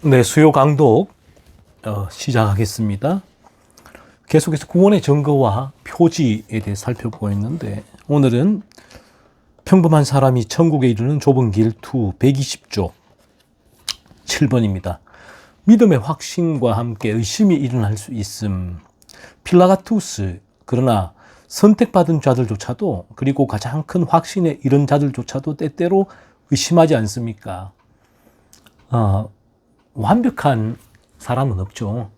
네, 수요 강독 시작하겠습니다. 계속해서 구원의 증거와 표지에 대해 살펴보고 있는데, 오늘은 평범한 사람이 천국에 이르는 좁은 길 2 120쪽 7번입니다. 믿음의 확신과 함께 의심이 일어날 수 있음. 필라가투스, 그러나 선택받은 자들조차도, 그리고 가장 큰 확신에 이른 자들조차도 때때로 의심하지 않습니까? 완벽한 사람은 없죠.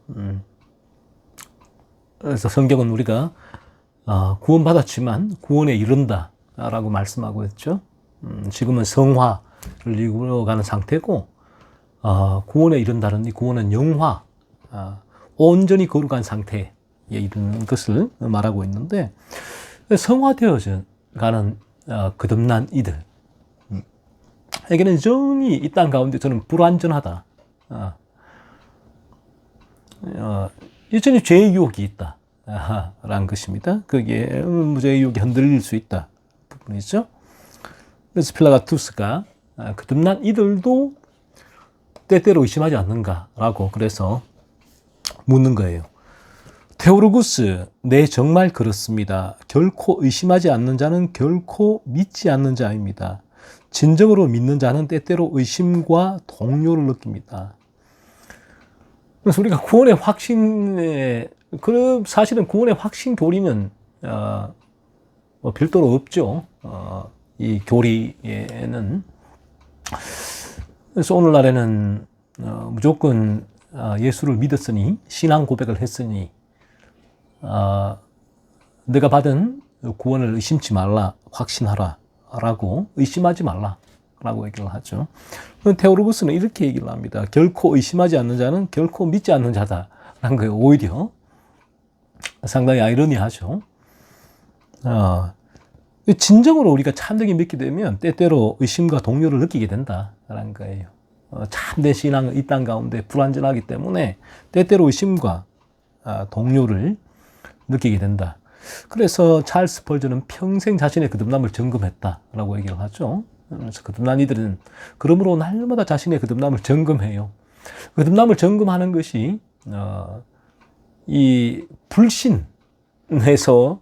그래서 성경은 우리가 구원받았지만 구원에 이른다 라고 말씀하고 있죠. 지금은 성화를 이루어가는 상태고, 구원에 이른다는 이 구원은 영화, 온전히 거룩한 상태에 이르는 것을 말하고 있는데, 성화되어져 가는 거듭난 이들 에게는 여전히 이 땅 가운데 저는 불완전하다, 여전히 죄의 유혹이 있다 라는 것입니다. 그게 죄의 유혹이 흔들릴 수 있다 부분이죠. 그래서 필라가투스가 거듭난 이들도 때때로 의심하지 않는가라고 그래서 묻는 거예요. 테오르구스, 네, 정말 그렇습니다. 결코 의심하지 않는 자는 결코 믿지 않는 자입니다. 진정으로 믿는 자는 때때로 의심과 동요를 느낍니다. 그래서 우리가 구원의 확신에, 사실은 구원의 확신 교리는 별도로 없죠. 이 교리에는. 그래서 오늘날에는 무조건 예수를 믿었으니, 신앙 고백을 했으니, 내가 받은 구원을 의심치 말라, 확신하라 라고, 의심하지 말라 라고 얘기를 하죠. 테오르구스는 이렇게 얘기를 합니다. 결코 의심하지 않는 자는 결코 믿지 않는 자다라는 거예요. 오히려 상당히 아이러니하죠. 진정으로 우리가 참되게 믿게 되면 때때로 의심과 동요를 느끼게 된다라는 거예요. 참된 신앙은 이 땅 가운데 불완전하기 때문에 때때로 의심과 동요를 느끼게 된다. 그래서 찰스 스펄전은 평생 자신의 거듭남을 점검했다라고 얘기를 하죠. 그래서 거듭난 이들은 그러므로 날마다 자신의 거듭남을 점검해요. 거듭남을 점검하는 것이 이 불신에서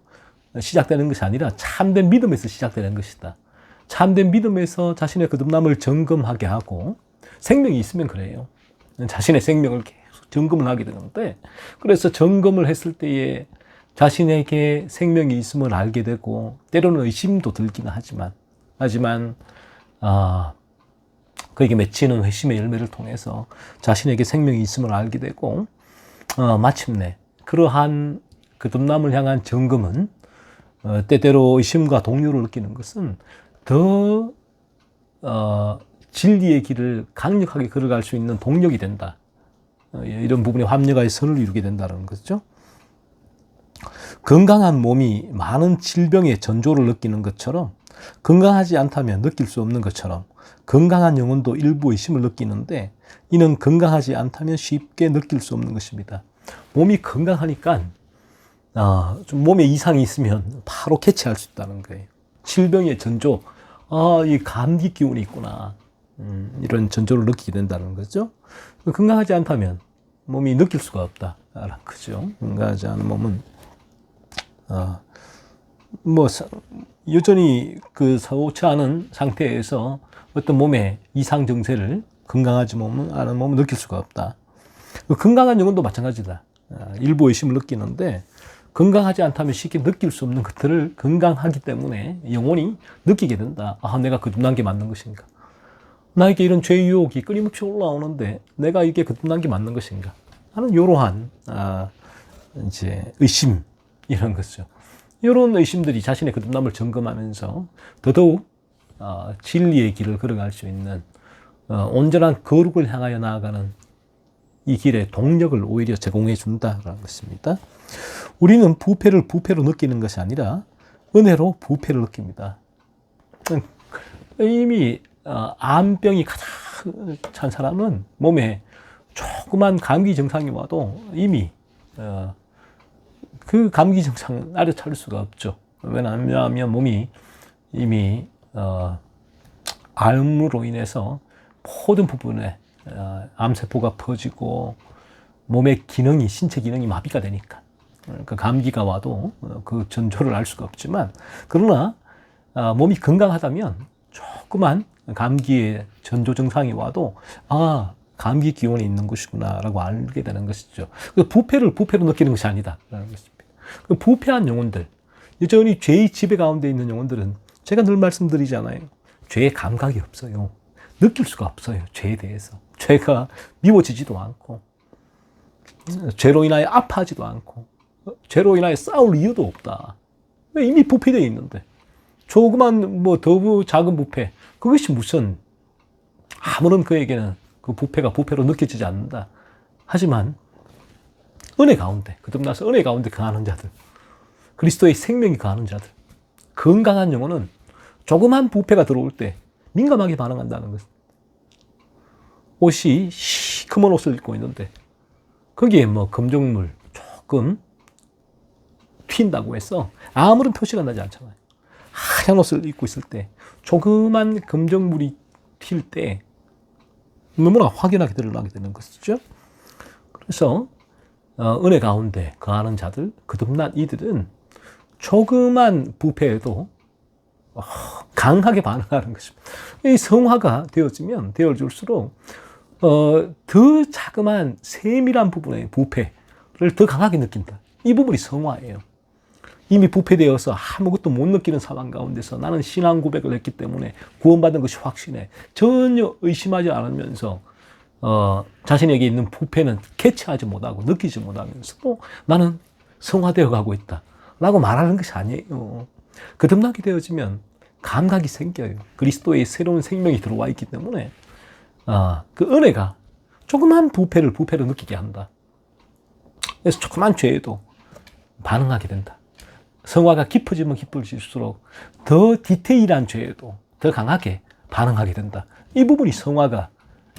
시작되는 것이 아니라 참된 믿음에서 시작되는 것이다. 참된 믿음에서 자신의 거듭남을 점검하게 하고, 생명이 있으면 그래요. 자신의 생명을 계속 점검을 하게 되는데, 그래서 점검을 했을 때에 자신에게 생명이 있음을 알게 되고, 때로는 의심도 들기는 하지만 그에게 맺히는 회심의 열매를 통해서 자신에게 생명이 있음을 알게 되고, 마침내 그러한 거듭남을 향한 점검은 때때로 의심과 동요를 느끼는 것은 더 진리의 길을 강력하게 걸어갈 수 있는 동력이 된다. 이런 부분에 합력하여 선을 이루게 된다는 거죠. 건강한 몸이 많은 질병의 전조를 느끼는 것처럼, 건강하지 않다면 느낄 수 없는 것처럼 건강한 영혼도 일부 의심을 느끼는데, 이는 건강하지 않다면 쉽게 느낄 수 없는 것입니다. 몸이 건강하니까 좀 몸에 이상이 있으면 바로 캐치할 수 있다는 거예요. 질병의 전조, 이 감기 기운이 있구나, 이런 전조를 느끼게 된다는 거죠. 건강하지 않다면 몸이 느낄 수가 없다라는 거죠. 건강하지 않은 몸은 여전히 그 좋지 않은 상태에서 어떤 몸의 이상 증세를 건강하지 않은 몸은 느낄 수가 없다. 건강한 영혼도 마찬가지다. 일부 의심을 느끼는데, 건강하지 않다면 쉽게 느낄 수 없는 것들을 건강하기 때문에 영혼이 느끼게 된다. 내가 거듭난 게 맞는 것인가? 나에게 이런 죄의 유혹이 끊임없이 올라오는데 내가 이게 거듭난 게 맞는 것인가? 하는 이러한 이제 의심, 이런 거죠. 이런 의심들이 자신의 거듭남을 점검하면서 더더욱 진리의 길을 걸어갈 수 있는 온전한 거룩을 향하여 나아가는 이 길의 동력을 오히려 제공해 준다라는 것입니다. 우리는 부패를 부패로 느끼는 것이 아니라 은혜로 부패를 느낍니다. 이미 암병이 가득 찬 사람은 몸에 조그만 감기 증상이 와도 이미 그 감기 증상을 알아차릴 수가 없죠. 왜냐하면 몸이 이미 암으로 인해서 모든 부분에 암세포가 퍼지고 몸의 기능이, 신체 기능이 마비가 되니까. 그 감기가 와도 그 전조를 알 수가 없지만, 그러나 몸이 건강하다면 조그만 감기의 전조 증상이 와도 감기 기운이 있는 것이구나라고 알게 되는 것이죠. 부패로 느끼는 것이 아니다라는 것입니다. 그 부패한 영혼들, 여전히 죄의 지배 가운데 있는 영혼들은 제가 늘 말씀드리잖아요. 죄의 감각이 없어요. 느낄 수가 없어요. 죄에 대해서. 죄가 미워지지도 않고, 죄로 인하여 아파하지도 않고, 죄로 인하여 싸울 이유도 없다. 왜? 이미 부패되어 있는데. 조그만 더 작은 부패, 그것이 무슨, 아무런 그에게는 그 부패가 부패로 느껴지지 않는다. 하지만 은혜 가운데, 거듭나서 은혜 가운데 거하는 자들, 그리스도의 생명이 거하는 자들, 건강한 영혼은 조그만 부패가 들어올 때 민감하게 반응한다는 것. 옷이 시커먼 옷을 입고 있는데 거기에 검정물 조금 튄다고 해서 아무런 표시가 나지 않잖아요. 하얀 옷을 입고 있을 때 조그만 검정물이 튈 때 너무나 확연하게 드러나게 되는 것이죠. 그래서 은혜 가운데 거하는 자들, 거듭난 이들은 조그만 부패에도 강하게 반응하는 것입니다. 이 성화가 되어질수록 더 자그마한 세밀한 부분의 부패를 더 강하게 느낀다. 이 부분이 성화예요. 이미 부패되어서 아무것도 못 느끼는 상황 가운데서 나는 신앙 고백을 했기 때문에 구원받은 것이 확신해. 전혀 의심하지 않으면서 자신에게 있는 부패는 캐치하지 못하고 느끼지 못하면서도 나는 성화되어 가고 있다 라고 말하는 것이 아니에요. 거듭나게 되어지면 감각이 생겨요. 그리스도의 새로운 생명이 들어와 있기 때문에 그 은혜가 조그만 부패를 느끼게 한다. 그래서 조그만 죄에도 반응하게 된다. 성화가 깊어지면 깊어질수록 더 디테일한 죄에도 더 강하게 반응하게 된다. 이 부분이 성화가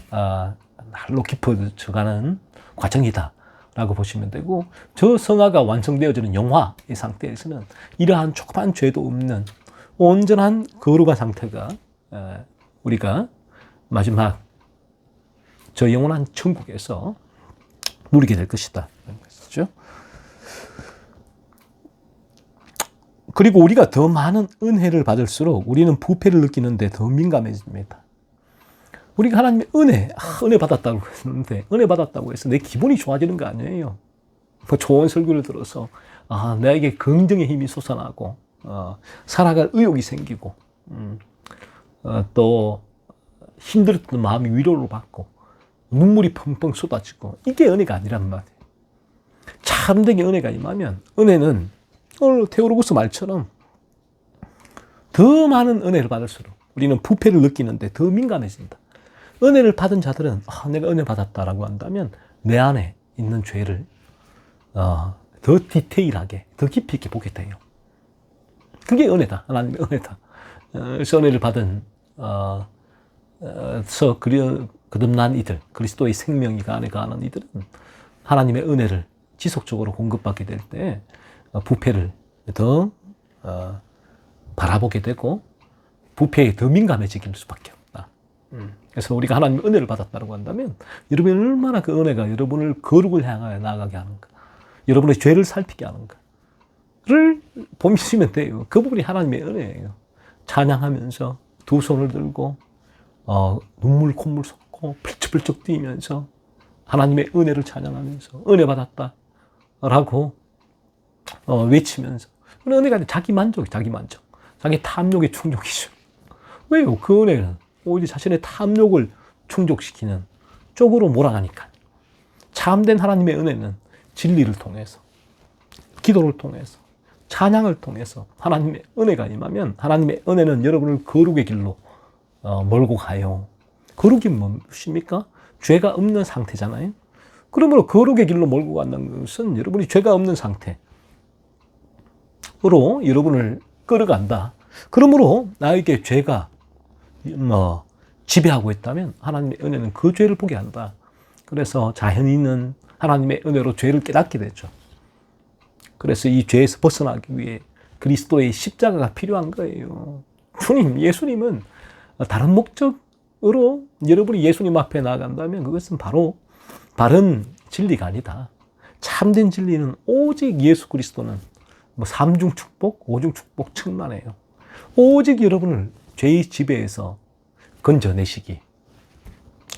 날로 깊어져가는 과정이다 라고 보시면 되고, 저 성화가 완성되어지는 영화의 상태에서는 이러한 조그만 죄도 없는 온전한 거룩한 상태가 우리가 마지막 저 영원한 천국에서 누리게 될 것이다. 그렇죠? 그리고 우리가 더 많은 은혜를 받을수록 우리는 부패를 느끼는데 더 민감해집니다. 우리가 하나님의 은혜 받았다고 했는데, 은혜 받았다고 해서 내 기분이 좋아지는 거 아니에요. 좋은 설교를 들어서 나에게 긍정의 힘이 솟아나고 살아갈 의욕이 생기고 또 힘들었던 마음이 위로를 받고 눈물이 펑펑 쏟아지고, 이게 은혜가 아니란 말이에요. 참되게 은혜가 임하면 은혜는 오늘 테오로고스 말처럼 더 많은 은혜를 받을수록 우리는 부패를 느끼는데 더 민감해진다. 은혜를 받은 자들은 내가 은혜 받았다라고 한다면 내 안에 있는 죄를 더 디테일하게, 더 깊이 있게 보게 돼요. 그게 은혜다. 하나님의 은혜다. 그래서 은혜를 받은 거듭난 이들, 그리스도의 생명이 그 안에 거하는 이들은 하나님의 은혜를 지속적으로 공급받게 될 때 부패를 더 바라보게 되고 부패에 더 민감해지길 수밖에 없다. 그래서 우리가 하나님의 은혜를 받았다고 한다면 여러분이 얼마나 그 은혜가 여러분을 거룩을 향하여 나아가게 하는가, 여러분의 죄를 살피게 하는가를 보시면 돼요. 그 부분이 하나님의 은혜예요. 찬양하면서 두 손을 들고 눈물 콧물 쏟고 펄쩍펄쩍 뛰면서 하나님의 은혜를 찬양하면서 은혜 받았다 라고 외치면서, 은혜가 자기 만족, 자기 탐욕의 충족이죠. 왜요? 그 은혜는 오히려 자신의 탐욕을 충족시키는 쪽으로 몰아가니까. 참된 하나님의 은혜는 진리를 통해서, 기도를 통해서, 찬양을 통해서 하나님의 은혜가 임하면 하나님의 은혜는 여러분을 거룩의 길로 몰고 가요. 거룩이 무엇입니까? 죄가 없는 상태잖아요. 그러므로 거룩의 길로 몰고 간다는 것은 여러분이 죄가 없는 상태로 여러분을 끌어간다. 그러므로 나에게 죄가 지배하고 있다면 하나님의 은혜는 그 죄를 보게 한다. 그래서 자연인은 하나님의 은혜로 죄를 깨닫게 되죠. 그래서 이 죄에서 벗어나기 위해 그리스도의 십자가가 필요한 거예요. 예수님은 다른 목적 여러분이 예수님 앞에 나아간다면 그것은 바로 바른 진리가 아니다. 참된 진리는 오직 예수 그리스도는 뭐 3중 축복, 5중 축복 충만해요. 오직 여러분을 죄의 지배에서 건져내시기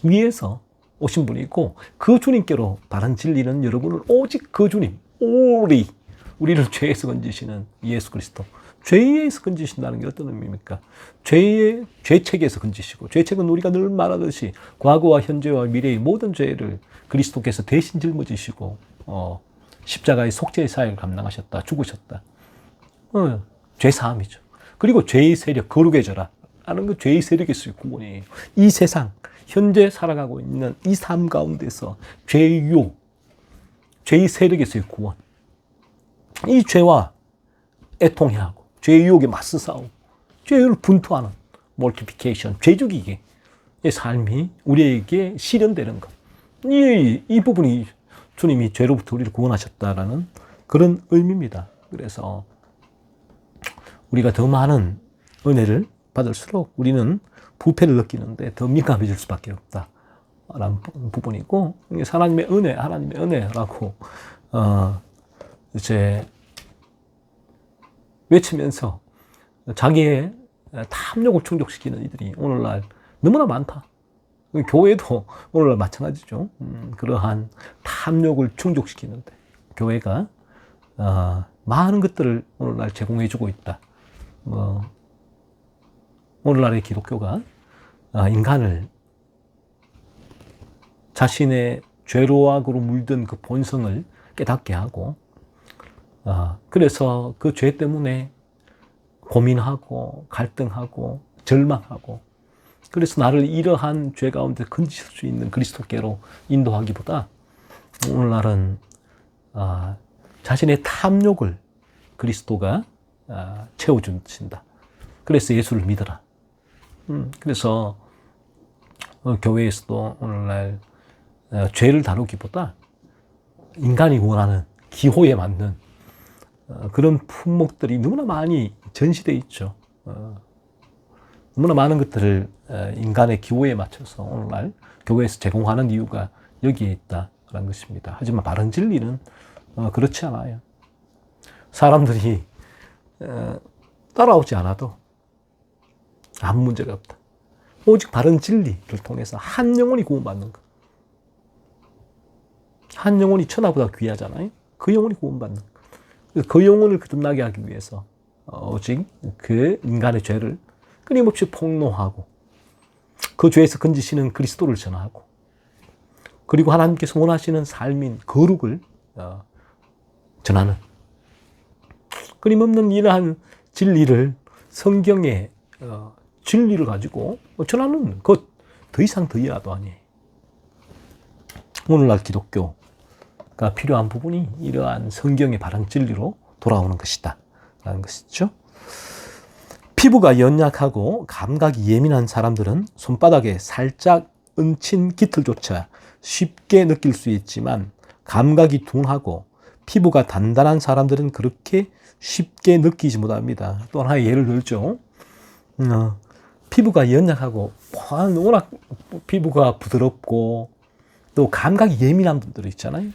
위해서 오신 분이고, 그 주님께로 바른 진리는 여러분을 오직 그 주님, 우리를 죄에서 건지시는 예수 그리스도, 죄에서 건지신다는 게 어떤 의미입니까? 죄책에서 건지시고, 죄책은 우리가 늘 말하듯이 과거와 현재와 미래의 모든 죄를 그리스도께서 대신 짊어지시고 십자가의 속죄의 사역을 감당하셨다, 죽으셨다. 죄사함이죠. 그리고 죄의 세력, 거룩해져라 하는 그 죄의 세력에서의 구원이에요. 이 세상 현재 살아가고 있는 이 삶 가운데서 죄의 유혹, 죄의 세력에서의 구원, 이 죄와 애통해야 하고 죄의 유혹에 맞서 싸우고 죄를 분투하는 몰티피케이션, 죄 죽이기의 삶이 우리에게 실현되는 것, 이 부분이 주님이 죄로부터 우리를 구원하셨다라는 그런 의미입니다. 그래서 우리가 더 많은 은혜를 받을수록 우리는 부패를 느끼는데 더 민감해질 수밖에 없다라는 부분이고, 하나님의 은혜라고 이제 외치면서 자기의 탐욕을 충족시키는 이들이 오늘날 너무나 많다. 교회도 오늘날 마찬가지죠. 그러한 탐욕을 충족시키는데 교회가 많은 것들을 오늘날 제공해주고 있다. 오늘날의 기독교가 인간을 자신의 죄로악으로 물든 그 본성을 깨닫게 하고, 그래서 그 죄 때문에 고민하고 갈등하고 절망하고, 그래서 나를 이러한 죄 가운데 건지실 수 있는 그리스도께로 인도하기보다 오늘날은 자신의 탐욕을 그리스도가 채워주신다. 그래서 예수를 믿어라. 그래서 교회에서도 오늘날 죄를 다루기보다 인간이 원하는 기호에 맞는 그런 품목들이 너무나 많이 전시되어 있죠. 너무나 많은 것들을 인간의 기호에 맞춰서 오늘날 교회에서 제공하는 이유가 여기에 있다는 것입니다. 하지만 바른 진리는 그렇지 않아요. 사람들이 따라오지 않아도 아무 문제가 없다. 오직 바른 진리를 통해서 한 영혼이 구원받는 것. 한 영혼이 천하보다 귀하잖아요. 그 영혼이 구원받는 것. 그 영혼을 거듭나게 하기 위해서 오직 그 인간의 죄를 끊임없이 폭로하고 그 죄에서 건지시는 그리스도를 전하고, 그리고 하나님께서 원하시는 삶인 거룩을 전하는, 끊임없는 이러한 진리를, 성경의 진리를 가지고 전하는 것, 더 이상 더 이하도 아니에요. 오늘날 기독교가 필요한 부분이 이러한 성경의 바른 진리로 돌아오는 것이다 라는 것이죠. 피부가 연약하고 감각이 예민한 사람들은 손바닥에 살짝 얹힌 깃털조차 쉽게 느낄 수 있지만, 감각이 둔하고 피부가 단단한 사람들은 그렇게 쉽게 느끼지 못합니다. 또 하나의 예를 들죠. 피부가 연약하고 워낙 피부가 부드럽고 또 감각이 예민한 분들 있잖아요.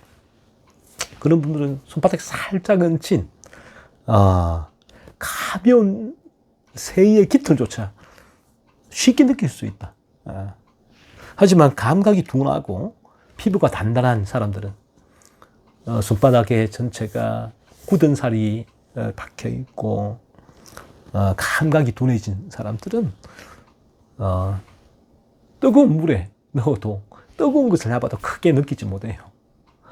그런 분들은 손바닥에 살짝 얹힌 가벼운 새의 깃털조차 쉽게 느낄 수 있다. 하지만 감각이 둔하고 피부가 단단한 사람들은 손바닥에 전체가 굳은 살이 박혀 있고 감각이 둔해진 사람들은 뜨거운 물에 넣어도 뜨거운 것을 잡아도 크게 느끼지 못해요.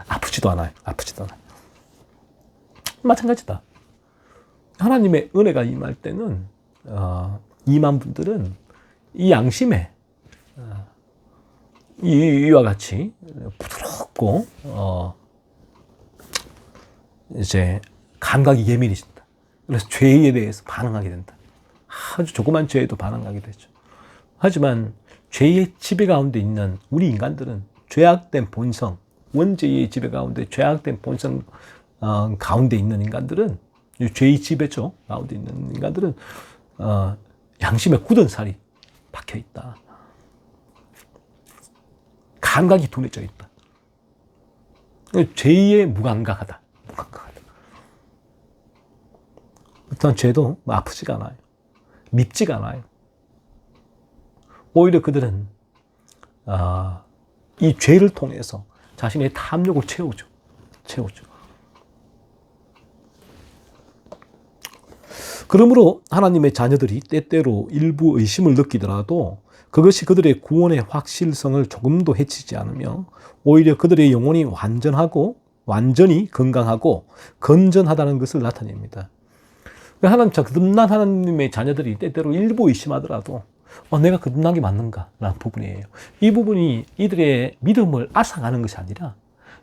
아프지도 않아요. 마찬가지다. 하나님의 은혜가 임할 때는 임한 분들은 이 양심에 이와 같이 부드럽고 이제 감각이 예민해진다. 그래서 죄에 대해서 반응하게 된다. 아주 조그만 죄에도 반응하게 되죠. 하지만 죄의 지배 가운데 있는 우리 인간들은 죄악된 본성, 원죄의 지배 가운데 죄악된 본성 가운데 있는 인간들은, 죄의 지배죠 가운데 있는 인간들은 양심에 굳은 살이 박혀 있다. 감각이 둔해져 있다. 죄에 무감각하다. 무감각하다. 어떤 죄도 아프지가 않아요. 밉지가 않아요. 오히려 그들은 이 죄를 통해서 자신의 탐욕을 채우죠. 그러므로 하나님의 자녀들이 때때로 일부 의심을 느끼더라도 그것이 그들의 구원의 확실성을 조금도 해치지 않으며 오히려 그들의 영혼이 완전히 건강하고 건전하다는 것을 나타냅니다. 거듭난 하나님의 자녀들이 때때로 일부 의심하더라도 내가 거듭난 게 맞는가? 라는 부분이에요. 이 부분이 이들의 믿음을 앗아가는 것이 아니라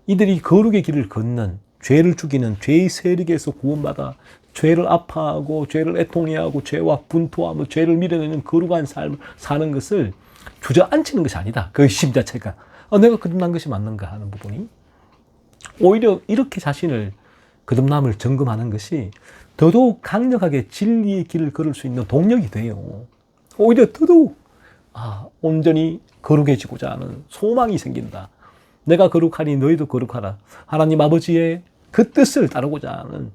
이들이 거룩의 길을 걷는, 죄를 죽이는 죄의 세력에서 구원받아 죄를 아파하고 죄를 애통해하고 죄와 분투하며 죄를 밀어내는 거룩한 삶을 사는 것을 주저앉히는 것이 아니다. 그 의심 자체가 내가 거듭난 것이 맞는가 하는 부분이 오히려 이렇게 자신을 거듭남을 점검하는 것이 더더욱 강력하게 진리의 길을 걸을 수 있는 동력이 돼요. 오히려 더더욱 온전히 거룩해지고자 하는 소망이 생긴다. 내가 거룩하니 너희도 거룩하라. 하나님 아버지의 그 뜻을 따르고자 하는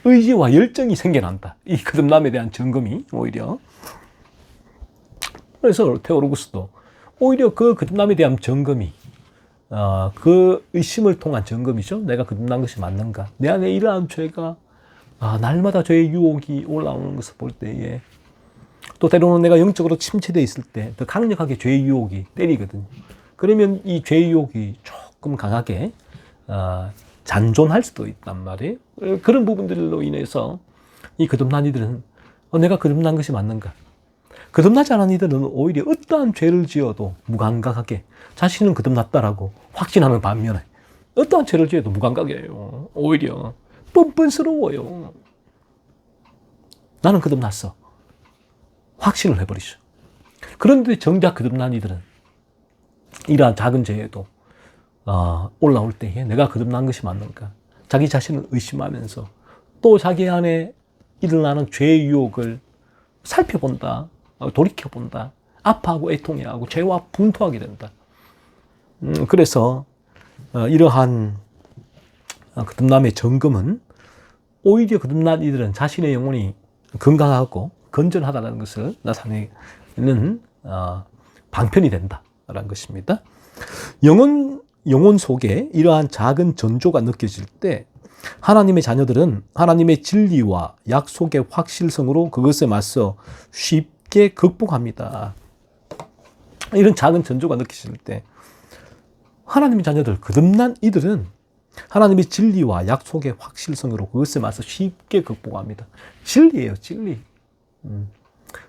의지와 열정이 생겨난다. 이 거듭남에 대한 점검이 오히려. 그래서 테오로구스도 오히려 그 거듭남에 대한 점검이 그 의심을 통한 점검이죠. 내가 거듭난 것이 맞는가? 내 안에 이러한 죄가 날마다 죄의 유혹이 올라오는 것을 볼 때에 또 때로는 내가 영적으로 침체되어 있을 때 더 강력하게 죄의 유혹이 때리거든요. 그러면 이 죄의 유혹이 조금 강하게 잔존할 수도 있단 말이에요. 그런 부분들로 인해서 이 거듭난 이들은 내가 거듭난 것이 맞는가? 거듭나지 않은 이들은 오히려 어떠한 죄를 지어도 무감각하게 자신은 거듭났다라고 확신하는 반면에 어떠한 죄를 지어도 무감각이에요. 오히려 뻔뻔스러워요. 나는 거듭났어. 확신을 해버리죠. 그런데 정작 거듭난 이들은 이러한 작은 죄에도 올라올 때에 내가 거듭난 것이 맞는가? 자기 자신을 의심하면서 또 자기 안에 일어나는 죄의 유혹을 살펴본다. 돌이켜본다. 아파하고 애통해하고 죄와 분투하게 된다. 그래서 이러한 거듭남의 점검은 오히려 거듭난 이들은 자신의 영혼이 건강하고 건전하다는 것을 나타내는 방편이 된다라는 것입니다. 영혼 속에 이러한 작은 전조가 느껴질 때 하나님의 자녀들은 하나님의 진리와 약속의 확실성으로 그것에 맞서 쉽게 극복합니다. 이런 작은 전조가 느껴질 때 하나님의 자녀들, 거듭난 이들은 하나님의 진리와 약속의 확실성으로 그것에 맞서 쉽게 극복합니다. 진리예요, 진리.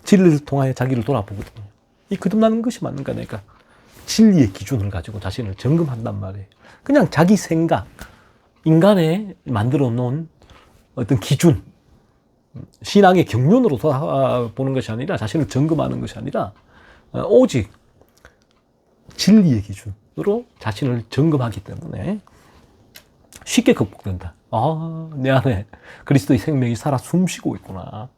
진리를 통하여 자기를 돌아보거든요. 이 거듭나는 것이 맞는가 내가 진리의 기준을 가지고 자신을 점검한단 말이에요. 그냥 자기 생각, 인간의 만들어 놓은 어떤 기준, 신앙의 경륜으로 돌아보는 것이 아니라 자신을 점검하는 것이 아니라 오직 진리의 기준으로 자신을 점검하기 때문에 쉽게 극복된다. 내 안에 그리스도의 생명이 살아 숨쉬고 있구나.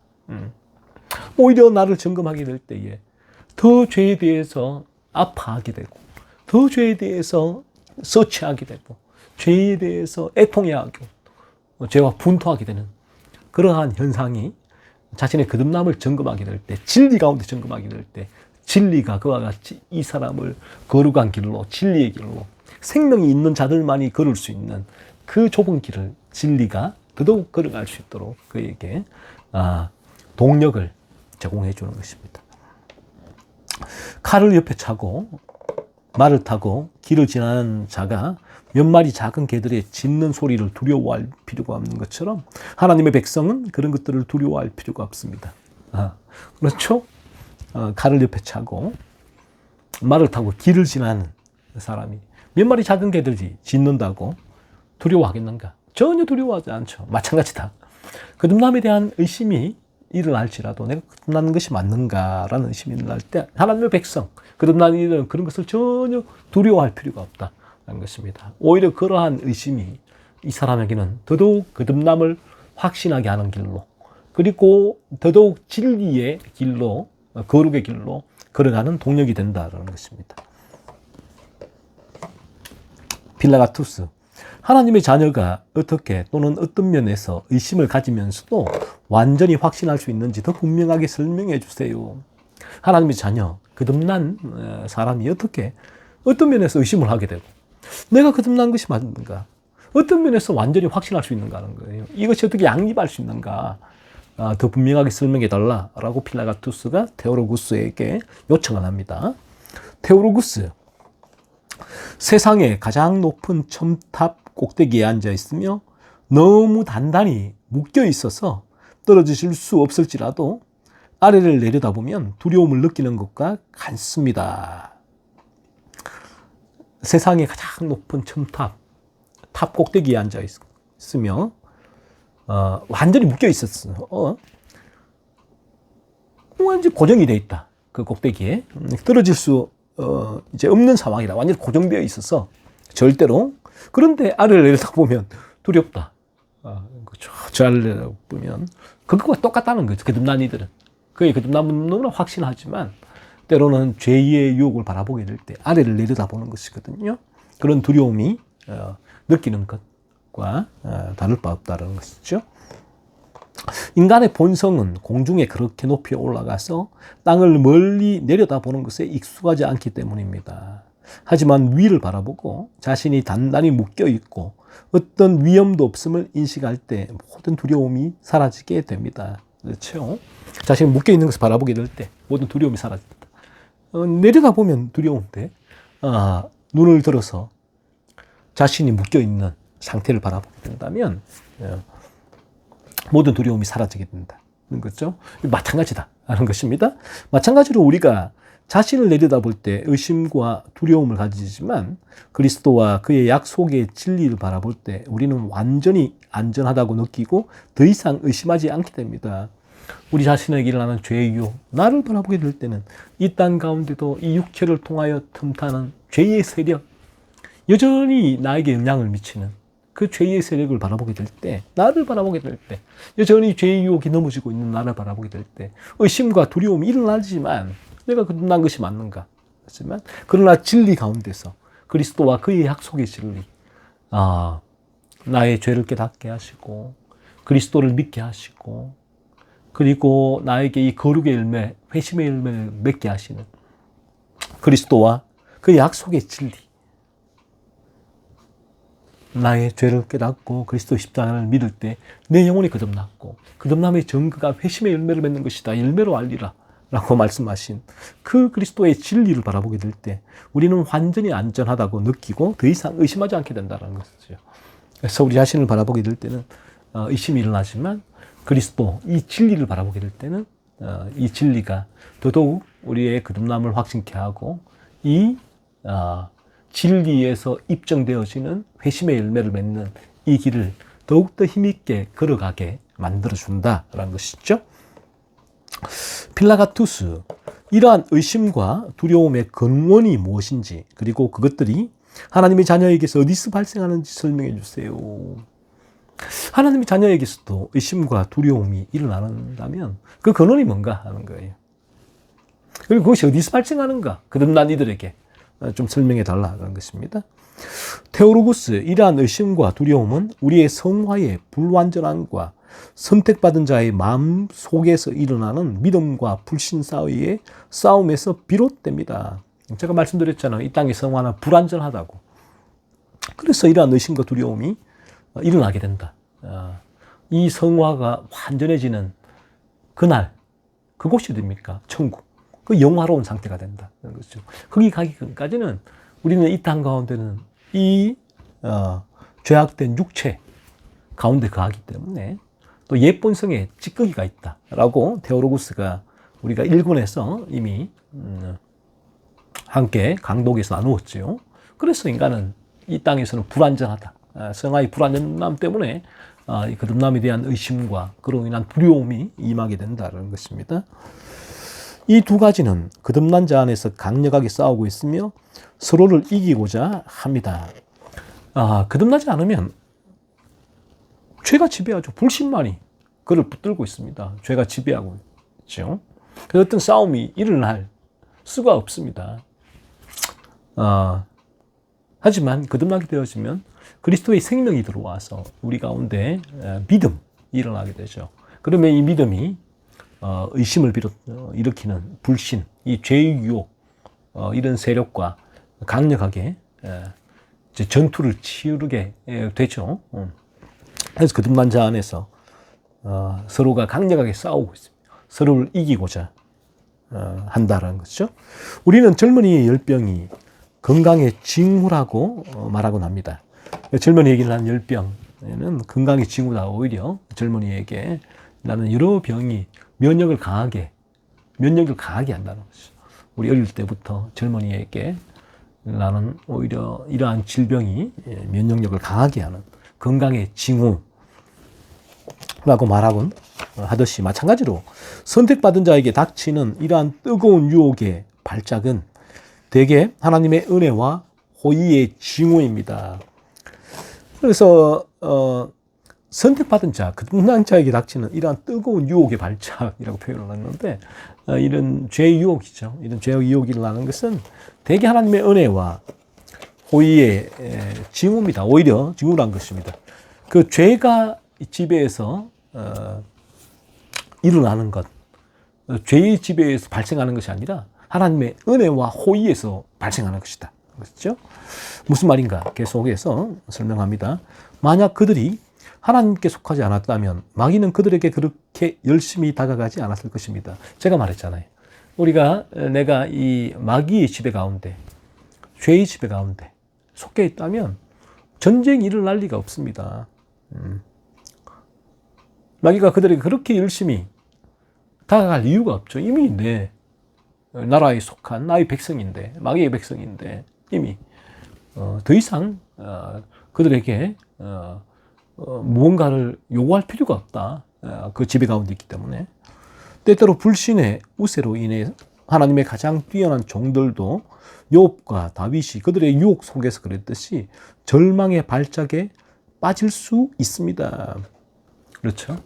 오히려 나를 점검하게 될 때에 더 죄에 대해서 아파하게 되고 더 죄에 대해서 서치하게 되고 죄에 대해서 애통해하고 죄와 분투하게 되는 그러한 현상이 자신의 거듭남을 점검하게 될 때, 진리 가운데 점검하게 될 때 진리가 그와 같이 이 사람을 거룩한 길로, 진리의 길로 생명이 있는 자들만이 걸을 수 있는 그 좁은 길을 진리가 더더욱 걸어갈 수 있도록 그에게 동력을 제공해 주는 것입니다. 칼을 옆에 차고 말을 타고 길을 지나는 자가 몇 마리 작은 개들의 짖는 소리를 두려워할 필요가 없는 것처럼 하나님의 백성은 그런 것들을 두려워할 필요가 없습니다. 그렇죠? 칼을 옆에 차고 말을 타고 길을 지나는 사람이 몇 마리 작은 개들이 짖는다고 두려워하겠는가? 전혀 두려워하지 않죠. 마찬가지다. 거듭남에 대한 의심이 일어날지라도 내가 거듭나는 것이 맞는가라는 의심이 일어날 때 하나님의 백성, 거듭나는 이들은 그런 것을 전혀 두려워할 필요가 없다는 것입니다. 오히려 그러한 의심이 이 사람에게는 더더욱 거듭남을 확신하게 하는 길로 그리고 더더욱 진리의 길로 거룩의 길로 걸어가는 동력이 된다는 것입니다. 필라가투스. 하나님의 자녀가 어떻게 또는 어떤 면에서 의심을 가지면서도 완전히 확신할 수 있는지 더 분명하게 설명해 주세요. 하나님의 자녀, 거듭난 사람이 어떻게 어떤 면에서 의심을 하게 되고 내가 거듭난 것이 맞는가? 어떤 면에서 완전히 확신할 수 있는가 하는 거예요. 이것이 어떻게 양립할 수 있는가? 더 분명하게 설명해 달라라고 필라가투스가 테오로구스에게 요청을 합니다. 테오로구스, 세상의 가장 높은 첨탑 꼭대기에 앉아 있으며 너무 단단히 묶여 있어서 떨어지실 수 없을지라도 아래를 내려다보면 두려움을 느끼는 것과 같습니다. 세상의 가장 높은 첨탑, 탑 꼭대기에 앉아 있으며 완전히 묶여 있었어요. 완전히 고정이 돼 있다. 그 꼭대기에 떨어질 수 이제 없는 상황이다. 완전히 고정되어 있어서 절대로. 그런데 아래를 내려다보면 두렵다. 저 아래를 내려다보면 그것과 똑같다는 거죠. 거듭난 이들은. 그의 거듭남은 너무나 확신하지만 때로는 죄의 유혹을 바라보게 될 때 아래를 내려다보는 것이거든요. 그런 두려움이 느끼는 것과 다를 바 없다는 것이죠. 인간의 본성은 공중에 그렇게 높이 올라가서 땅을 멀리 내려다보는 것에 익숙하지 않기 때문입니다. 하지만 위를 바라보고 자신이 단단히 묶여 있고 어떤 위험도 없음을 인식할 때 모든 두려움이 사라지게 됩니다. 그렇죠? 자신이 묶여 있는 것을 바라보게 될 때 모든 두려움이 사라진다. 내려다보면 두려운데 눈을 들어서 자신이 묶여 있는 상태를 바라보게 된다면 모든 두려움이 사라지게 된다는 거죠. 마찬가지다 하는 것입니다. 마찬가지로 우리가 자신을 내려다볼 때 의심과 두려움을 가지지만 그리스도와 그의 약속의 진리를 바라볼 때 우리는 완전히 안전하다고 느끼고 더 이상 의심하지 않게 됩니다. 우리 자신에게 일어나는 죄의 유혹, 나를 바라보게 될 때는 이 땅 가운데도 이 육체를 통하여 틈타는 죄의 세력, 여전히 나에게 영향을 미치는 그 죄의 세력을 바라보게 될 때, 나를 바라보게 될 때, 여전히 죄의 유혹이 넘어지고 있는 나를 바라보게 될 때 의심과 두려움이 일어나지만 내가 거듭난 것이 맞는가? 하지만 그러나 진리 가운데서 그리스도와 그의 약속의 진리, 나의 죄를 깨닫게 하시고 그리스도를 믿게 하시고 그리고 나에게 이 거룩의 열매, 회심의 열매를 맺게 하시는 그리스도와 그의 약속의 진리, 나의 죄를 깨닫고 그리스도 십자가를 믿을 때 내 영혼이 거듭났고 거듭남의 증거가 회심의 열매를 맺는 것이다. 열매로 알리라 라고 말씀하신 그 그리스도의 진리를 바라보게 될 때 우리는 완전히 안전하다고 느끼고 더 이상 의심하지 않게 된다는 것이죠. 그래서 우리 자신을 바라보게 될 때는 의심이 일어나지만 그리스도, 이 진리를 바라보게 될 때는 이 진리가 더더욱 우리의 거듭남을 확신케 하고 이 진리에서 입증되어지는 회심의 열매를 맺는 이 길을 더욱더 힘있게 걸어가게 만들어준다라는 것이죠. 필라가투스, 이러한 의심과 두려움의 근원이 무엇인지 그리고 그것들이 하나님의 자녀에게서 어디서 발생하는지 설명해 주세요. 하나님의 자녀에게서도 의심과 두려움이 일어난다면 그 근원이 뭔가 하는 거예요. 그리고 그것이 어디서 발생하는가? 거듭난 이들에게 좀 설명해 달라는 것입니다. 테오로구스, 이러한 의심과 두려움은 우리의 성화의 불완전함과 선택받은 자의 마음 속에서 일어나는 믿음과 불신 사이의 싸움에서 비롯됩니다. 제가 말씀드렸잖아요. 이 땅의 성화는 불완전하다고. 그래서 이러한 의심과 두려움이 일어나게 된다. 이 성화가 완전해지는 그날, 그곳이 어딥니까? 천국. 그 영화로운 상태가 된다는 거죠. 거기 가기 전까지는 우리는 이 땅 가운데는 이 죄악된 육체 가운데 거하기 때문에 또 옛 본성에 찌꺼기가 있다라고 테오로구스가 우리가 1권에서 이미 함께 강독에서 나누었죠. 그래서 인간은 이 땅에서는 불완전하다. 성화의 불완전함 때문에 이 거듭남에 대한 의심과 그로 인한 두려움이 임하게 된다는 것입니다. 이 두 가지는 거듭난 자 안에서 강력하게 싸우고 있으며 서로를 이기고자 합니다. 거듭나지 않으면 죄가 지배하죠. 불신만이 그를 붙들고 있습니다. 죄가 지배하고 있죠. 그 어떤 싸움이 일어날 수가 없습니다. 하지만 거듭나게 되어지면 그리스도의 생명이 들어와서 우리 가운데 믿음이 일어나게 되죠. 그러면 이 믿음이 의심을 일으키는 불신, 이 죄의 유혹, 이런 세력과 강력하게 이제 전투를 치르게 되죠. 그래서 거듭난 자 안에서 서로가 강력하게 싸우고 있습니다. 서로를 이기고자 한다라는 것이죠. 우리는 젊은이의 열병이 건강의 징후라고 말하곤 합니다. 젊은이에게 나는 열병에는 건강의 징후다. 오히려 젊은이에게 나는 여러 병이 면역을 강하게 한다는 것이죠. 우리 어릴 때부터 젊은이에게 나는 오히려 이러한 질병이 면역력을 강하게 하는 건강의 징후라고 말하곤 하듯이 마찬가지로 선택받은 자에게 닥치는 이러한 뜨거운 유혹의 발작은 대개 하나님의 은혜와 호의의 징후입니다. 그래서 선택받은 자, 거듭난 자에게 닥치는 이러한 뜨거운 유혹의 발작이라고 표현을 했는데 이런 죄의 유혹이죠. 이런 죄의 유혹이 일어나는 것은 대개 하나님의 은혜와 호의의 징후입니다. 오히려 징후란 것입니다. 그 죄가 지배해서 일어나는 것, 죄의 지배에서 발생하는 것이 아니라 하나님의 은혜와 호의에서 발생하는 것이다. 그렇죠? 무슨 말인가? 계속해서 설명합니다. 만약 그들이 하나님께 속하지 않았다면 마귀는 그들에게 그렇게 열심히 다가가지 않았을 것입니다. 제가 말했잖아요. 내가 이 마귀의 지배 가운데, 죄의 지배 가운데 속해 있다면 전쟁이 일어날 리가 없습니다. 마귀가 그들에게 그렇게 열심히 다가갈 이유가 없죠. 이미 내 나라에 속한 나의 백성인데, 마귀의 백성인데 이미 더 이상 그들에게 무언가를 요구할 필요가 없다. 그 지배 가운데 있기 때문에. 때때로 불신의 우세로 인해 하나님의 가장 뛰어난 종들도 욥과 다윗이 그들의 유혹 속에서 그랬듯이 절망의 발작에 빠질 수 있습니다. 그렇죠?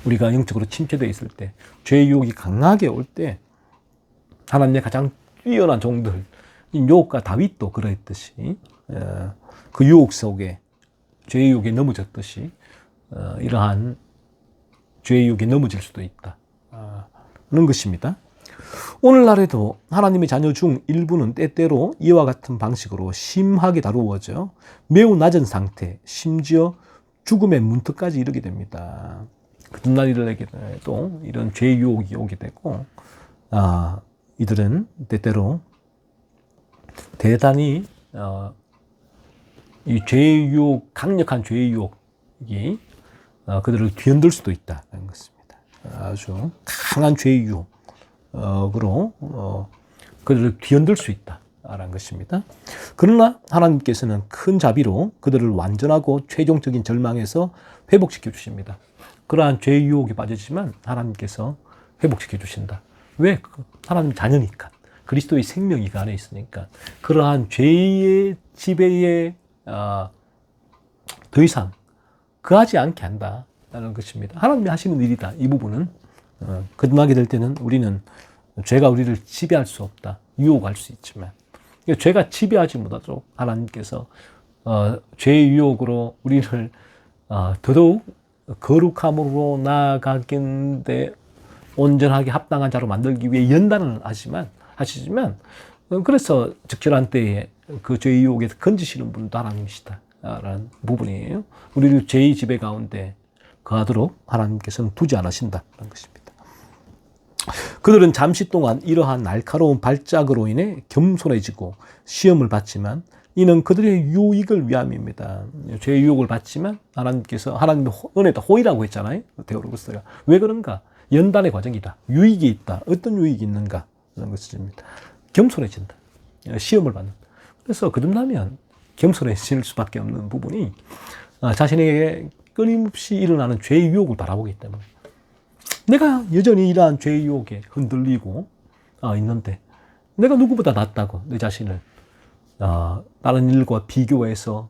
우리가 영적으로 침체되어 있을 때, 죄의 유혹이 강하게 올 때 하나님의 가장 뛰어난 종들, 욥과 다윗도 그랬듯이 그 유혹 속에, 죄의 유혹에 넘어졌듯이 이러한 죄의 유혹에 넘어질 수도 있다. 그런 것입니다. 오늘날에도 하나님의 자녀 중 일부는 때때로 이와 같은 방식으로 심하게 다루어져 매우 낮은 상태, 심지어 죽음의 문턱까지 이르게 됩니다. 거듭난 이들에게도 이런 죄의 유혹이 오게 되고, 이들은 때때로 대단히 이 죄의 유혹, 강력한 죄의 유혹이 그들을 뒤흔들 수도 있다는 것입니다. 아주 강한 죄의 유혹으로 그들을 뒤흔들 수 있다라는 것입니다. 그러나 하나님께서는 큰 자비로 그들을 완전하고 최종적인 절망에서 회복시켜 주십니다. 그러한 죄의 유혹에 빠지지만 하나님께서 회복시켜 주신다. 왜? 하나님 자녀니까. 그리스도의 생명이 그 안에 있으니까. 그러한 죄의 지배에 더 이상 거하지 않게 한다는 것입니다. 하나님이 하시는 일이다. 이 부분은 거듭나게 될 때는 우리는 죄가 우리를 지배할 수 없다. 유혹할 수 있지만 죄가 지배하지 못하도록 하나님께서 죄의 유혹으로 우리를 더더욱 거룩함으로 나아가겠는데 온전하게 합당한 자로 만들기 위해 연단을 하시지만 그래서 적절한 때에 그 죄의 유혹에서 건지시는 분도 하나님이시다 라는 부분이에요. 우리를 죄의 지배 가운데 거하도록 하나님께서는 두지 않으신다는 것입니다. 그들은 잠시 동안 이러한 날카로운 발작으로 인해 겸손해지고 시험을 받지만 이는 그들의 유익을 위함입니다. 죄의 유혹을 받지만 하나님께서 하나님의 은혜다, 호의라고 했잖아요. 데오로고스가. 왜 그런가? 연단의 과정이다. 유익이 있다. 어떤 유익이 있는가? 하는 것입니다. 겸손해진다. 시험을 받는. 그래서 거듭나면 겸손해질 수밖에 없는 부분이 자신에게 끊임없이 일어나는 죄의 유혹을 바라보기 때문에 내가 여전히 이러한 죄의 유혹에 흔들리고 있는데 내가 누구보다 낫다고 내 자신을 다른 일과 비교해서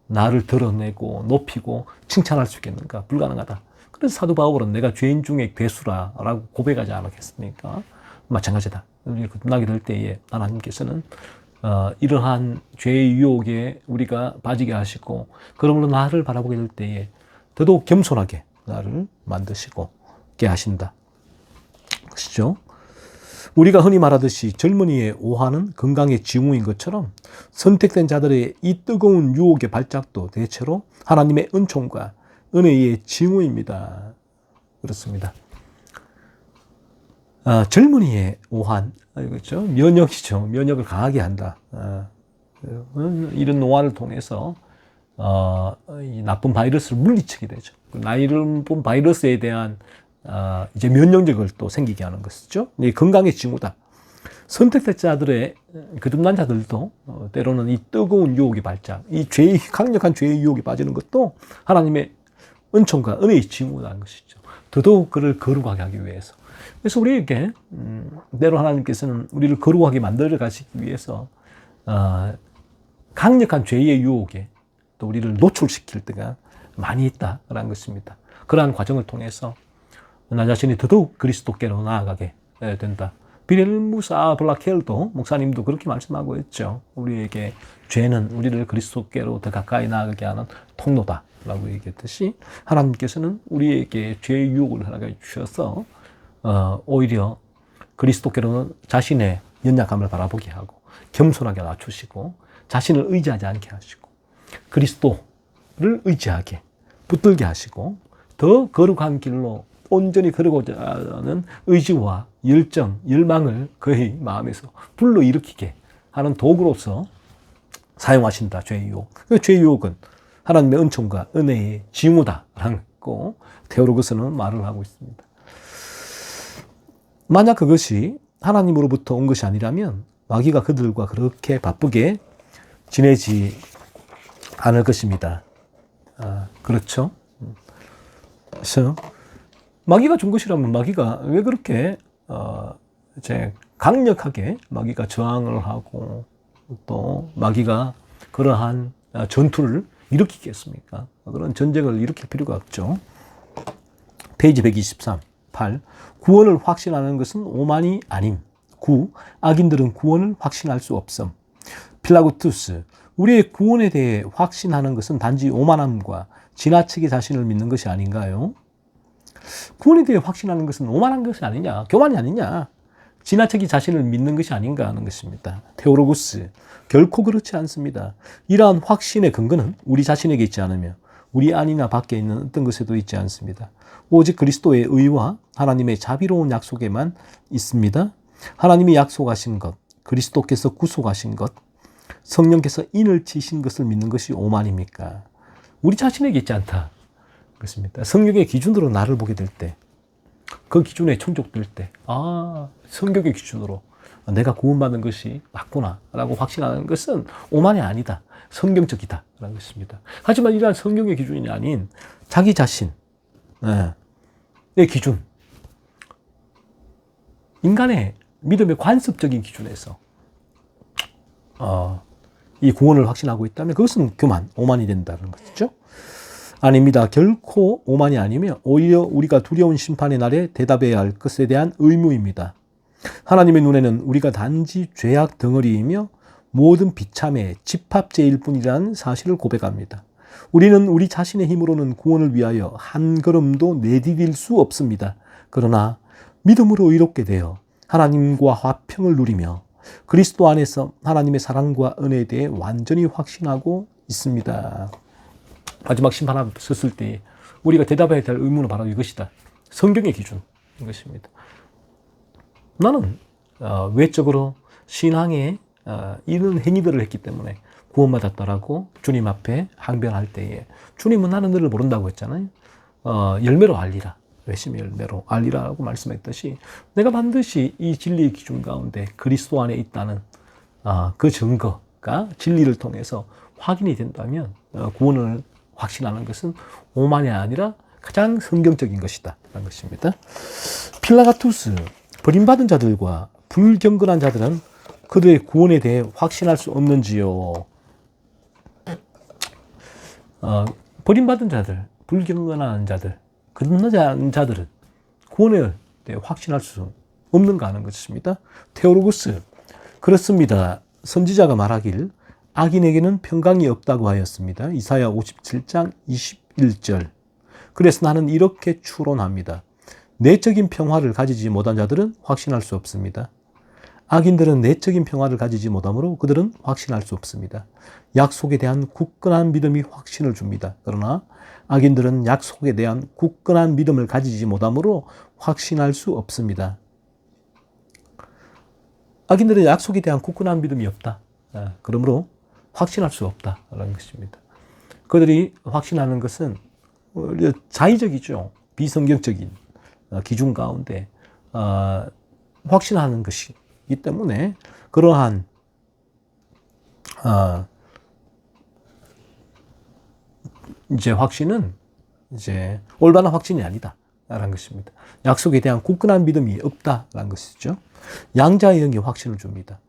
나를 드러내고 높이고 칭찬할 수 있겠는가? 불가능하다. 그래서 사도 바울은 내가 죄인 중에 괴수라라고 고백하지 않았겠습니까? 마찬가지다. 거듭나게 될 때에 하나님께서는 이러한 죄의 유혹에 우리가 빠지게 하시고, 그러므로 나를 바라보게 될 때에 더더욱 겸손하게 나를 만드시고게 하신다 것이죠. 우리가 흔히 말하듯이 젊은이의 오한은 건강의 징후인 것처럼 선택된 자들의 이 뜨거운 유혹의 발작도 대체로 하나님의 은총과 은혜의 징후입니다. 그렇습니다. 젊은이의 오한, 그렇죠? 면역이죠. 면역을 강하게 한다. 이런 노화를 통해서 이 나쁜 바이러스를 물리치게 되죠. 나쁜 바이러스에 대한 이제 면역력을 또 생기게 하는 것이죠. 이 건강의 징후다. 선택된 자들의 거듭난 자들도 때로는 이 뜨거운 유혹의 발작, 이 강력한 죄의 유혹에 빠지는 것도 하나님의 은총과 은혜의 징후라는 것이죠. 더더욱 그를 거룩하게 하기 위해서. 그래서 우리에게 때로 하나님께서는 우리를 거룩하게 만들어 가시기 위해서 강력한 죄의 유혹에 또 우리를 노출시킬 때가 많이 있다라는 것입니다. 그러한 과정을 통해서 나 자신이 더더욱 그리스도께로 나아가게 된다. 비렐무사 블라켈도 목사님도 그렇게 말씀하고 있죠. 우리에게 죄는 우리를 그리스도께로 더 가까이 나아가게 하는 통로다라고 얘기했듯이 하나님께서는 우리에게 죄의 유혹을 허락해 주셔서 오히려 그리스도께로는 자신의 연약함을 바라보게 하고 겸손하게 낮추시고 자신을 의지하지 않게 하시고 그리스도를 의지하게 붙들게 하시고 더 거룩한 길로 온전히 걸어가고자 하는 의지와 열정, 열망을 그의 마음에서 불러일으키게 하는 도구로서 사용하신다. 죄의 유혹. 그 죄의 유혹은 하나님의 은총과 은혜의 징후다라고 테오로고스는 말을 하고 있습니다. 만약 그것이 하나님으로부터 온 것이 아니라면 마귀가 그들과 그렇게 바쁘게 지내지 않을 것입니다. 그렇죠? 그래서 마귀가 준 것이라면 마귀가 왜 그렇게 이제 강력하게 마귀가 저항을 하고 또 마귀가 그러한 전투를 일으키겠습니까? 그런 전쟁을 일으킬 필요가 없죠. 페이지 123, 8. 구원을 확신하는 것은 오만이 아님. 9. 악인들은 구원을 확신할 수 없음. 필라고투스. 우리의 구원에 대해 확신하는 것은 단지 오만함과 지나치게 자신을 믿는 것이 아닌가요? 구원에 대해 확신하는 것은 오만한 것이 아니냐, 교만이 아니냐, 지나치게 자신을 믿는 것이 아닌가 하는 것입니다. 테오로고스. 결코 그렇지 않습니다. 이러한 확신의 근거는 우리 자신에게 있지 않으며 우리 안이나 밖에 있는 어떤 것에도 있지 않습니다. 오직 그리스도의 의와 하나님의 자비로운 약속에만 있습니다. 하나님이 약속하신 것, 그리스도께서 구속하신 것, 성령께서 인을 치신 것을 믿는 것이 오만입니까? 우리 자신에게 있지 않다. 그렇습니다. 성령의 기준으로 나를 보게 될 때, 그 기준에 충족될 때, 성경의 기준으로 내가 구원받는 것이 맞구나 라고 확신하는 것은 오만이 아니다. 성경적이다 라는 것입니다. 하지만 이러한 성경의 기준이 아닌 자기 자신의 기준, 인간의 믿음의 관습적인 기준에서 이 구원을 확신하고 있다면 그것은 교만, 오만이 된다는 것이죠. 아닙니다. 결코 오만이 아니며 오히려 우리가 두려운 심판의 날에 대답해야 할 것에 대한 의무입니다. 하나님의 눈에는 우리가 단지 죄악 덩어리이며 모든 비참의 집합체일 뿐이라는 사실을 고백합니다. 우리는 우리 자신의 힘으로는 구원을 위하여 한 걸음도 내디딜 수 없습니다. 그러나 믿음으로 의롭게 되어 하나님과 화평을 누리며 그리스도 안에서 하나님의 사랑과 은혜에 대해 완전히 확신하고 있습니다. 마지막 심판 앞에 섰을 때 우리가 대답해야 될 의무는 바로 이것이다. 성경의 기준인 것입니다. 나는 외적으로 신앙에 이런 행위들을 했기 때문에 구원받았다라고 주님 앞에 항변할 때에 주님은 나는 너를 모른다고 했잖아요. 열매로 알리라. 외심의 열매로 알리라고 말씀했듯이 내가 반드시 이 진리의 기준 가운데 그리스도 안에 있다는 그 증거가 진리를 통해서 확인이 된다면 구원을 확신하는 것은 오만이 아니라 가장 성경적인 것이다 라는 것입니다. 필라가투스. 버림받은 자들과 불경건한 자들은 그들의 구원에 대해 확신할 수 없는지요? 버림받은 자들, 불경건한 자들, 거듭나지 자들은 구원에 대해 확신할 수 없는가 하는 것입니다. 테오로고스. 그렇습니다. 선지자가 말하길 악인에게는 평강이 없다고 하였습니다. 이사야 57장 21절. 그래서 나는 이렇게 추론합니다. 내적인 평화를 가지지 못한 자들은 확신할 수 없습니다. 악인들은 내적인 평화를 가지지 못하므로 그들은 확신할 수 없습니다. 약속에 대한 굳건한 믿음이 확신을 줍니다. 그러나 악인들은 약속에 대한 굳건한 믿음을 가지지 못하므로 확신할 수 없습니다. 악인들은 약속에 대한 굳건한 믿음이 없다. 그러므로 확신할 수 없다라는 것입니다. 그들이 확신하는 것은 자의적이죠. 비성경적인 기준 가운데 확신하는 것이기 때문에 그러한 이제 확신은 이제 올바른 확신이 아니다라는 것입니다. 약속에 대한 굳건한 믿음이 없다라는 것이죠. 양자의 영이 확신을 줍니다.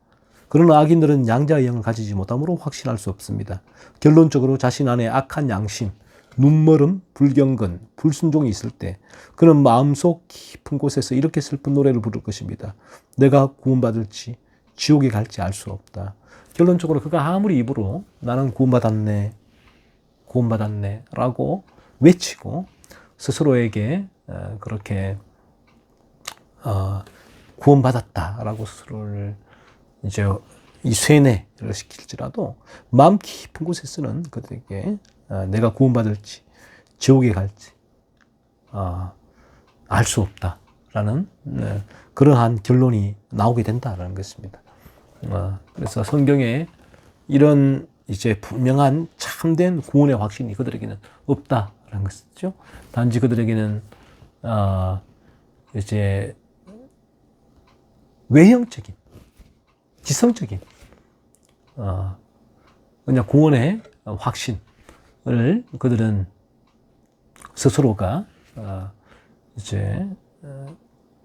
그러나 악인들은 양자의 영을 가지지 못하므로 확신할 수 없습니다. 결론적으로 자신 안에 악한 양심, 눈멀음, 불경건, 불순종이 있을 때 그는 마음속 깊은 곳에서 이렇게 슬픈 노래를 부를 것입니다. 내가 구원받을지 지옥에 갈지 알 수 없다. 결론적으로 그가 아무리 입으로 나는 구원받았네, 구원받았네 라고 외치고 스스로에게 그렇게 구원받았다라고 스스로를 이제 이 쇠뇌를 시킬지라도 마음 깊은 곳에서는 그들에게 내가 구원받을지 지옥에 갈지 알 수 없다라는 그러한 결론이 나오게 된다라는 것입니다. 그래서 성경에 이런 이제 분명한 참된 구원의 확신이 그들에게는 없다라는 것이죠. 단지 그들에게는 이제 외형적인, 지성적인 그냥 구원의 확신을 그들은 스스로가 이제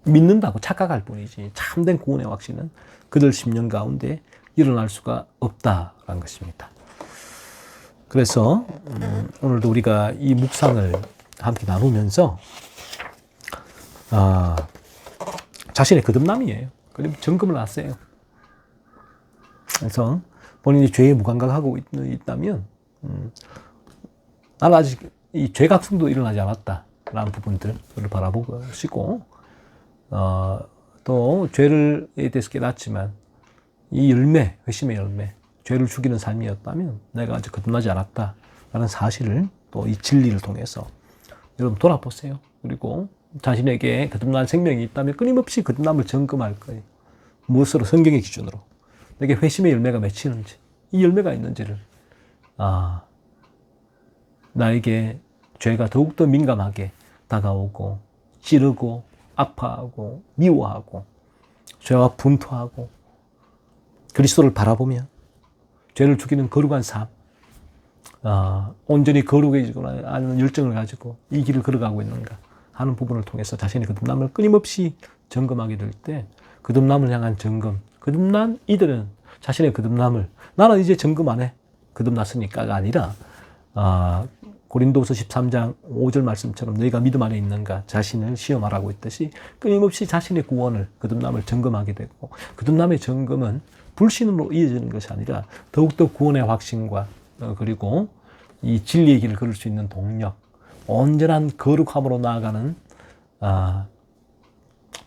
믿는다고 착각할 뿐이지 참된 구원의 확신은 그들 심령 가운데 일어날 수가 없다라는 것입니다. 그래서 오늘도 우리가 이 묵상을 함께 나누면서 자신의 거듭남이에요. 그리고 점검을 하세요. 그래서 본인이 죄에 무감각하고 있다면 나는 아직 이 죄각성도 일어나지 않았다라는 부분들을 바라보시고 또 죄를 대해서 깨닫지만 이 열매, 회심의 열매, 죄를 죽이는 삶이었다면 내가 아직 거듭나지 않았다라는 사실을 또 이 진리를 통해서 여러분 돌아보세요. 그리고 자신에게 거듭난 생명이 있다면 끊임없이 거듭남을 점검할 거예요. 무엇으로? 성경의 기준으로. 내게 회심의 열매가 맺히는지, 이 열매가 있는지를 나에게 죄가 더욱더 민감하게 다가오고 찌르고 아파하고 미워하고 죄와 분투하고 그리스도를 바라보며 죄를 죽이는 거룩한 삶, 온전히 거룩해지거나 아니면 열정을 가지고 이 길을 걸어가고 있는가 하는 부분을 통해서 자신의 거듭남을 끊임없이 점검하게 될 때 거듭남을 향한 점검, 거듭난 이들은 자신의 거듭남을 나는 이제 점검 안 해, 거듭났으니까가 아니라 고린도후서 13장 5절 말씀처럼 너희가 믿음 안에 있는가 자신을 시험하라고 했듯이 끊임없이 자신의 구원을, 거듭남을 점검하게 되고 거듭남의 점검은 불신으로 이어지는 것이 아니라 더욱더 구원의 확신과 그리고 이 진리의 길을 걸을 수 있는 동력, 온전한 거룩함으로 나아가는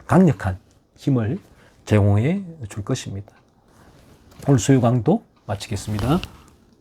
강력한 힘을 제공해 줄 것입니다. 오늘 수요 강독 마치겠습니다.